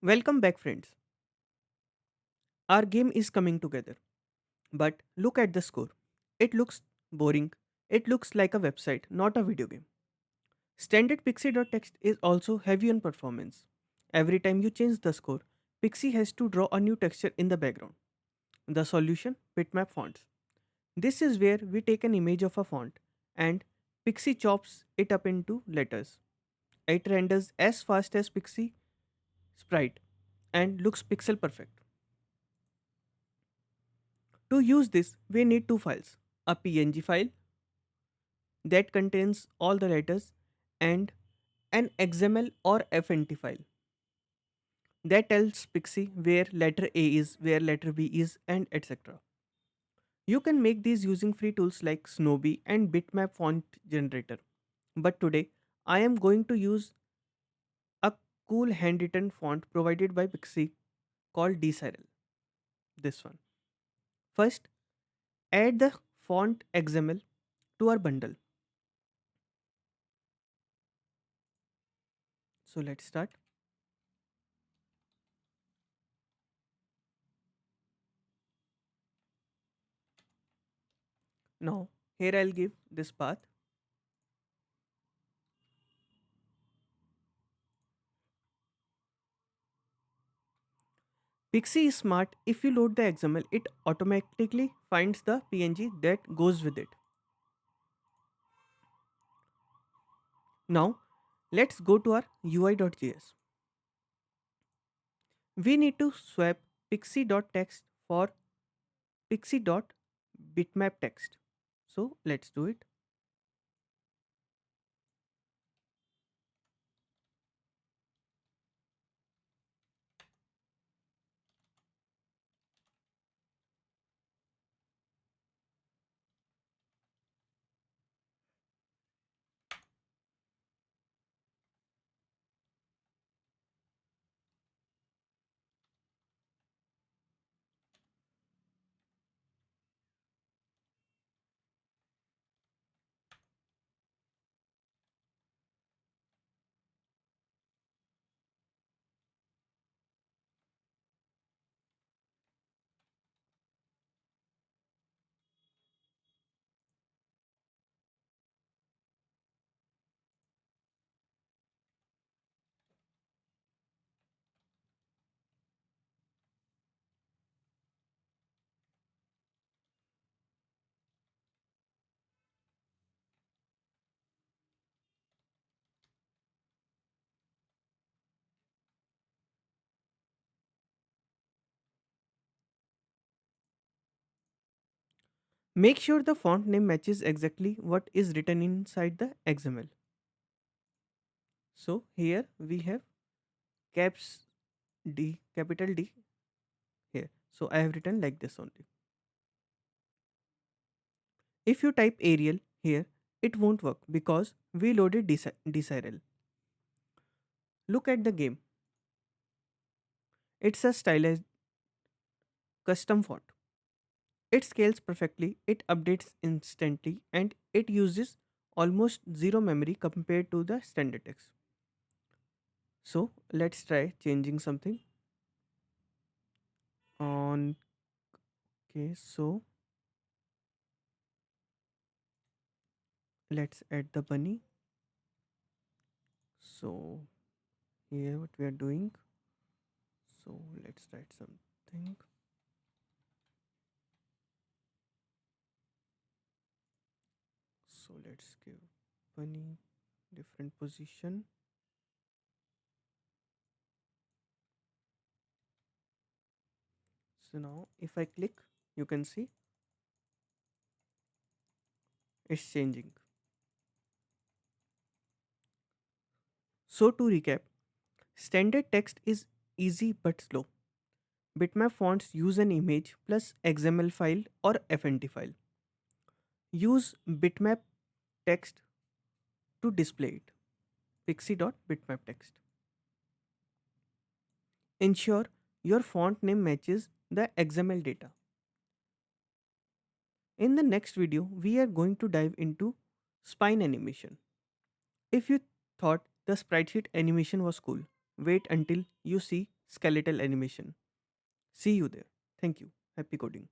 Welcome back, friends. Our game is coming together. But look at the score. It looks boring. It looks like a website, not a video game. Standard Pixi.text is also heavy on performance. Every time you change the score, Pixi has to draw a new texture in the background. The solution Bitmap Fonts. This is where we take an image of a font and Pixi chops it up into letters. It renders as fast as Pixi sprite and looks pixel perfect. To use this, we need two files, a PNG file that contains all the letters and an XML or FNT file that tells Pixi where letter A is, where letter B is, and etc. You can make these using free tools like Snowbee and Bitmap Font Generator. But today, I am going to use a cool handwritten font provided by Pixi called Desyrel. This one. First, add the font XML to our bundle. So let's start. Now, here I'll give this path. Pixi is smart. If you load the XML, it automatically finds the PNG that goes with it. Now, let's go to our UI.js. We need to swap Pixi.text for Pixi.BitmapText. So, let's do it. Make sure the font name matches exactly what is written inside the XML. So, here we have caps D, capital D here. So, I have written like this only. If you type Arial here, it won't work because we loaded Desyrel. Look at the game. It's a stylized custom font. It scales perfectly, it updates instantly, and it uses almost zero memory compared to the standard text. So let's try changing something on. Okay, so let's add the bunny. So here what we are doing. So let's write something. So let's give bunny different position. So now if I click, you can see it's changing. So to recap, standard text is easy but slow. Bitmap fonts use an image plus XML file or FNT file. Use bitmap text to display it. PIXI.BitmapText. Ensure your font name matches the XML data. In the next video, we are going to dive into spine animation. If you thought the sprite sheet animation was cool, wait until you see skeletal animation. See you there. Thank you. Happy coding.